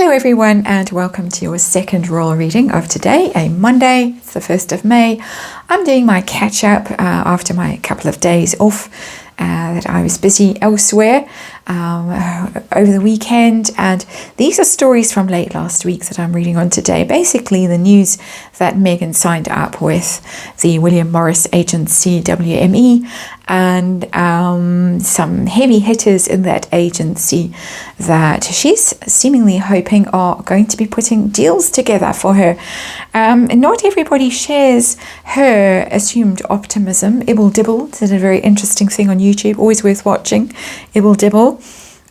Hello everyone and welcome to your second royal reading of today, a Monday, it's the 1st of May. I'm doing my catch up after my couple of days off that I was busy elsewhere over the weekend, and these are stories from late last week that I'm reading on today. Basically the news that Meghan signed up with the William Morris agency WME, and some heavy hitters in that agency that she's seemingly hoping are going to be putting deals together for her. Not everybody shares her assumed optimism. Ibble Dibble did a very interesting thing on YouTube, always worth watching. Ibble Dibble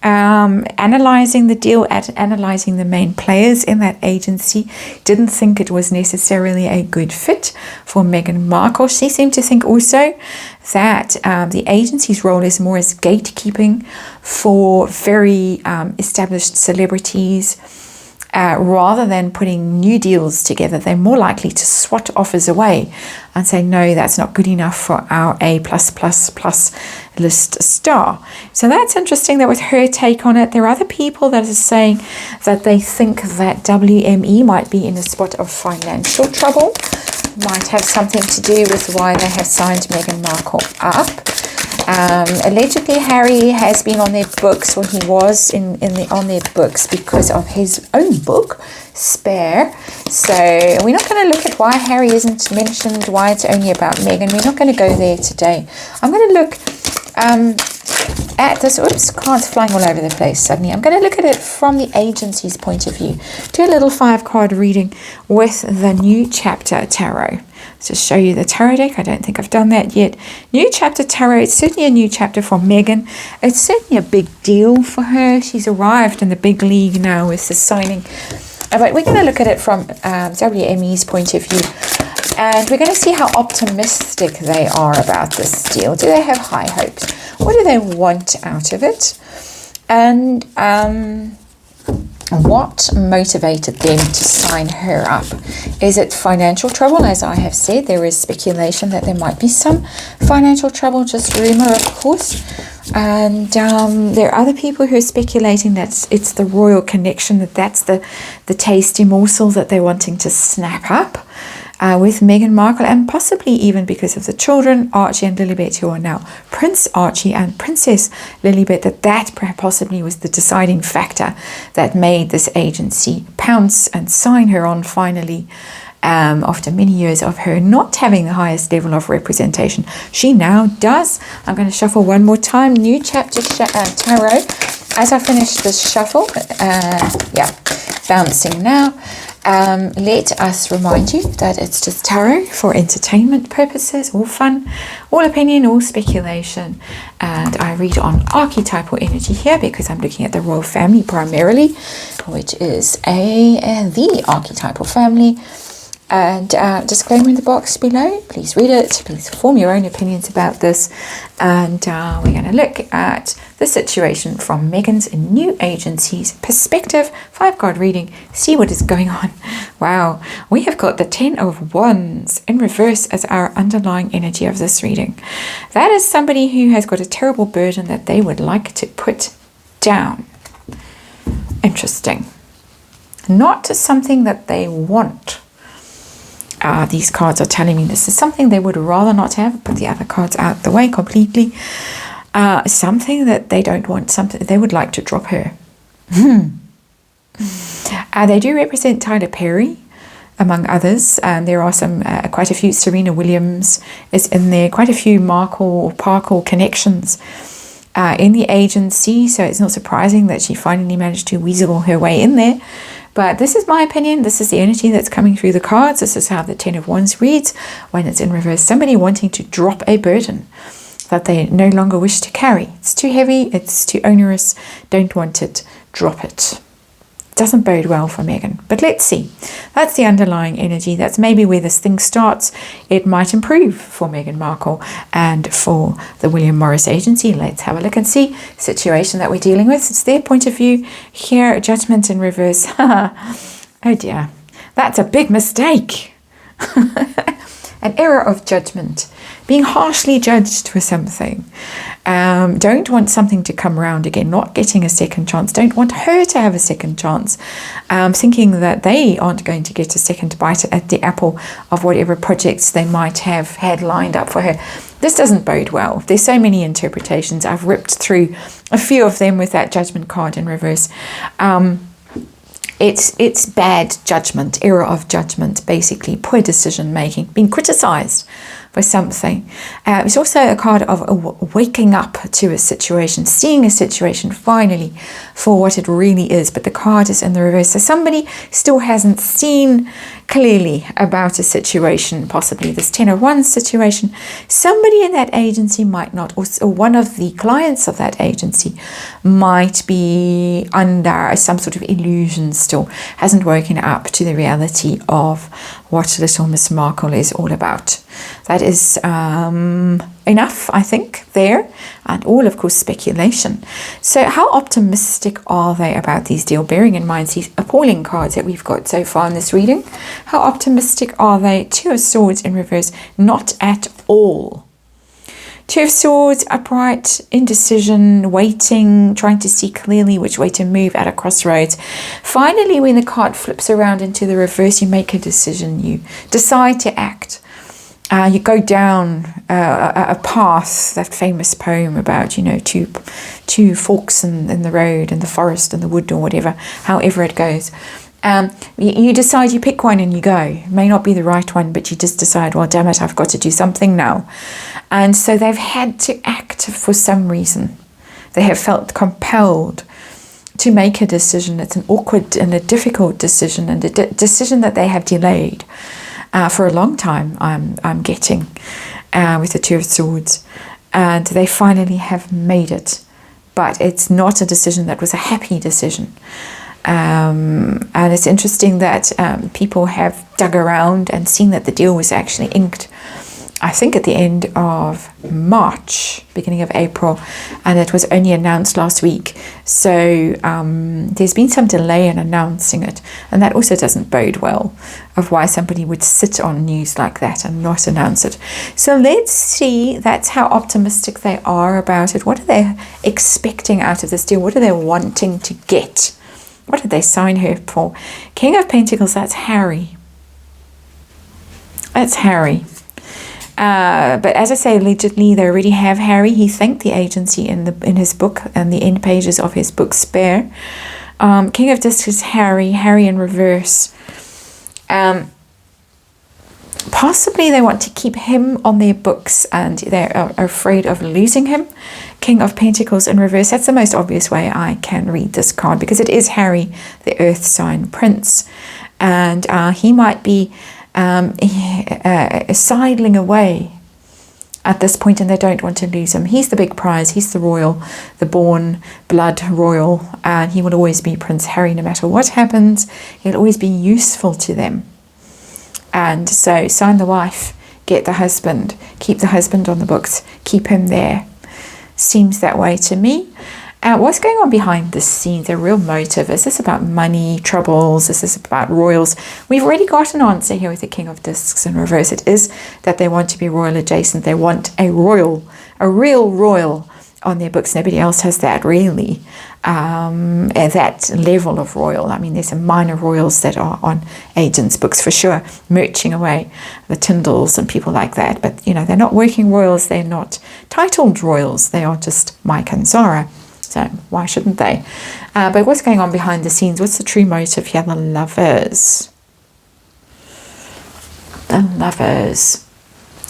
analyzing the deal, analyzing the main players in that agency, didn't think it was necessarily a good fit for Meghan Markle. She seemed to think also that the agency's role is more as gatekeeping for very established celebrities. Rather than putting new deals together, they're more likely to swat offers away and say, no, that's not good enough for our A+++ list star. So that's interesting. That was her take on it. There are other people that are saying that they think that WME might be in a spot of financial trouble, might have something to do with why they have signed Meghan Markle up. Allegedly, Harry has been on their books, or he was on their books because of his own book, Spare. So we're not going to look at why Harry isn't mentioned, why it's only about Meghan. We're not going to go there today. I'm going to look at this. Oops, cards flying all over the place suddenly. I'm going to look at it from the agency's point of view. Do a little 5-card reading with the New Chapter Tarot. To show you the tarot deck. I don't think I've done that yet. New Chapter Tarot. It's certainly a new chapter for Meghan. It's certainly a big deal for her. She's arrived in the big league now with the signing. But we're going to look at it from WME's point of view. And we're going to see how optimistic they are about this deal. Do they have high hopes? What do they want out of it? And what motivated them to sign her up? Is it financial trouble? As I have said, there is speculation that there might be some financial trouble, just rumor, of course. And there are other people who are speculating that it's the royal connection, that's the tasty morsel that they're wanting to snap up with Meghan Markle, and possibly even because of the children, Archie and Lilibet, who are now Prince Archie and Princess Lilibet, that possibly was the deciding factor that made this agency pounce and sign her on finally. After many years of her not having the highest level of representation, she now does. I'm going to shuffle one more time. New Chapter Tarot. As I finish this shuffle, bouncing now. Let us remind you that it's just tarot for entertainment purposes, all fun, all opinion, all speculation. And I read on archetypal energy here because I'm looking at the royal family primarily, which is the archetypal family. And disclaimer in the box below, please read it, please form your own opinions about this. And we're going to look at the situation from Meghan's new agency's perspective. 5-card reading, see what is going on. Wow, we have got the 10 of Wands in reverse as our underlying energy of this reading. That is somebody who has got a terrible burden that they would like to put down. Interesting. Not something that they want. These cards are telling me this is something they would rather not have. Put the other cards out the way completely. Something that they don't want, something they would like to drop her. They do represent Tyler Perry, among others. There are some, quite a few. Serena Williams is in there. Quite a few Markle or Parkle connections in the agency. So it's not surprising that she finally managed to weasel her way in there. But this is my opinion. This is the energy that's coming through the cards. This is how the 10 of Wands reads when it's in reverse. Somebody wanting to drop a burden that they no longer wish to carry. It's too heavy. It's too onerous. Don't want it. Drop it. Doesn't bode well for Meghan. But let's see. That's the underlying energy. That's maybe where this thing starts. It might improve for Meghan Markle and for the William Morris agency. Let's have a look and see the situation that we're dealing with. It's their point of view. Here, judgment in reverse. Oh dear. That's a big mistake. an error of judgment, being harshly judged for something. Don't want something to come around again, not getting a second chance. Don't want her to have a second chance, thinking that they aren't going to get a second bite at the apple of whatever projects they might have had lined up for her. This doesn't bode well. There's so many interpretations. I've ripped through a few of them with that judgment card in reverse. It's bad judgment, error of judgment, basically poor decision making, being criticized for something. It's also a card of waking up to a situation, seeing a situation finally for what it really is, but the card is in the reverse. So somebody still hasn't seen clearly about a situation, possibly this 10 of Wands situation. Somebody in that agency might not, or one of the clients of that agency might be under some sort of illusion still, hasn't woken up to the reality of what Little Miss Markle is all about. That is enough, I think, there, and all, of course, speculation. So how optimistic are they about these deals, bearing in mind these appalling cards that we've got so far in this reading? How optimistic are they? Two of Swords in reverse, not at all. Two of Swords, upright, indecision, waiting, trying to see clearly which way to move at a crossroads. Finally, when the card flips around into the reverse, you make a decision. You decide to act. You go down a path, that famous poem about, two forks in the road, in the forest, in the wood, or whatever, however it goes. You decide, you pick one and you go. It may not be the right one, but you just decide, well, damn it, I've got to do something now. And so they've had to act for some reason. They have felt compelled to make a decision. It's an awkward and a difficult decision, and a decision that they have delayed for a long time, I'm getting, with the Two of Swords. And they finally have made it. But it's not a decision that was a happy decision. And it's interesting that people have dug around and seen that the deal was actually inked, I think, at the end of March, beginning of April, and it was only announced last week. So there's been some delay in announcing it, and that also doesn't bode well of why somebody would sit on news like that and not announce it. So let's see, that's how optimistic they are about it. What are they expecting out of this deal? What are they wanting to get? What did they sign her for? King of Pentacles, that's Harry. That's Harry. But as I say, allegedly, they already have Harry. He thanked the agency in his book, and the end pages of his book, Spare. King of Discs is Harry. Harry in reverse. Possibly they want to keep him on their books, and they're afraid of losing him. King of Pentacles in reverse. That's the most obvious way I can read this card, because it is Harry, the earth sign prince. And he might be sidling away at this point, and they don't want to lose him. He's the big prize. He's the royal, the born blood royal, and he will always be Prince Harry no matter what happens. He'll always be useful to them. And so sign the wife, get the husband, keep the husband on the books, keep him there. Seems that way to me. What's going on behind the scenes? A real motive. Is this about money, troubles? Is this about royals? We've already got an answer here with the King of Discs in reverse. It is that they want to be royal adjacent. They want a real royal on their books. Nobody else has that, really. At that level of royal. I mean, there's some minor royals that are on agents' books for sure, merching away the Tyndalls and people like that. But, they're not working royals. They're not titled royals. They are just Mike and Zara. So why shouldn't they? But what's going on behind the scenes? What's the true motive here? The Lovers. The Lovers.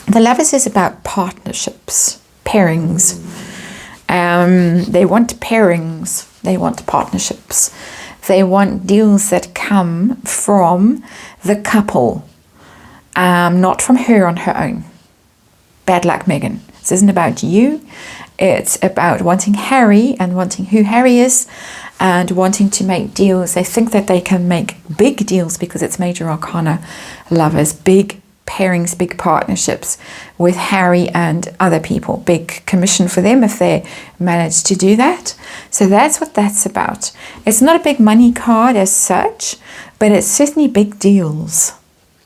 The Lovers is about partnerships, pairings. They want pairings. They want partnerships. They want deals that come from the couple, not from her on her own. Bad luck, Megan. This isn't about you. It's about wanting Harry and wanting who Harry is and wanting to make deals. They think that they can make big deals because it's Major Arcana Lovers, big pairings, big partnerships with Harry and other people. Big commission for them if they manage to do that. So that's what that's about. It's not a big money card as such, but it's certainly big deals.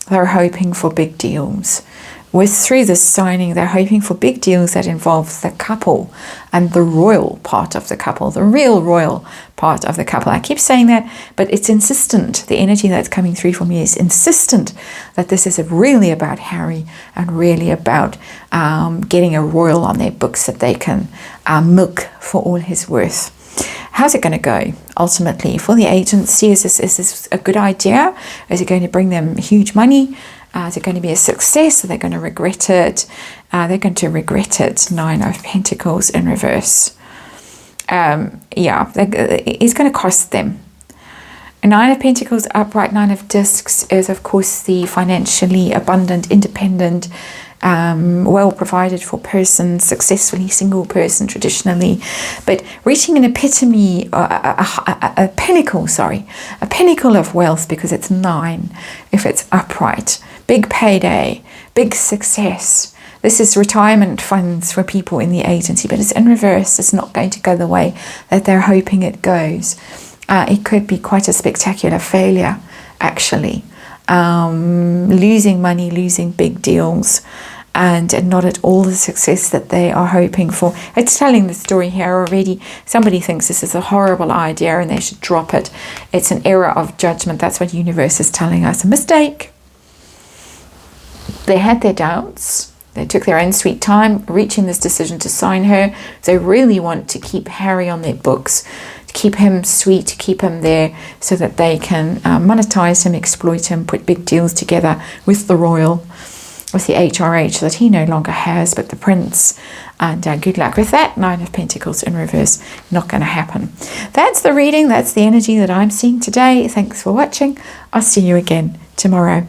They're hoping for big deals. through this signing, they're hoping for big deals that involve the couple and the royal part of the couple, the real royal part of the couple. I keep saying that, but it's insistent. The energy that's coming through for me is insistent that this is really about Harry and really about getting a royal on their books that they can milk for all his worth. How's it going to go ultimately for the agency? Is this a good idea? Is it going to bring them huge money? Is it going to be a success? Are they going to regret it? They're going to regret it. 9 of Pentacles in reverse. It's going to cost them. 9 of Pentacles upright, 9 of Discs is, of course, the financially abundant, independent, well provided for person, successfully single person traditionally, but reaching an epitome, a pinnacle of wealth, because it's 9 if it's upright. Big payday, big success. This is retirement funds for people in the agency, but it's in reverse. It's not going to go the way that they're hoping it goes. It could be quite a spectacular failure, actually. Losing money, losing big deals, and not at all the success that they are hoping for. It's telling the story here already. Somebody thinks this is a horrible idea and they should drop it. It's an error of judgment. That's what the universe is telling us. A mistake. They had their doubts. They took their own sweet time reaching this decision to sign her. They really want to keep Harry on their books, to keep him sweet, to keep him there so that they can monetize him, exploit him, put big deals together with the royal, with the HRH that he no longer has, but the prince. And good luck with that. 9 of Pentacles in reverse. Not going to happen. That's the reading. That's the energy that I'm seeing today. Thanks for watching. I'll see you again tomorrow.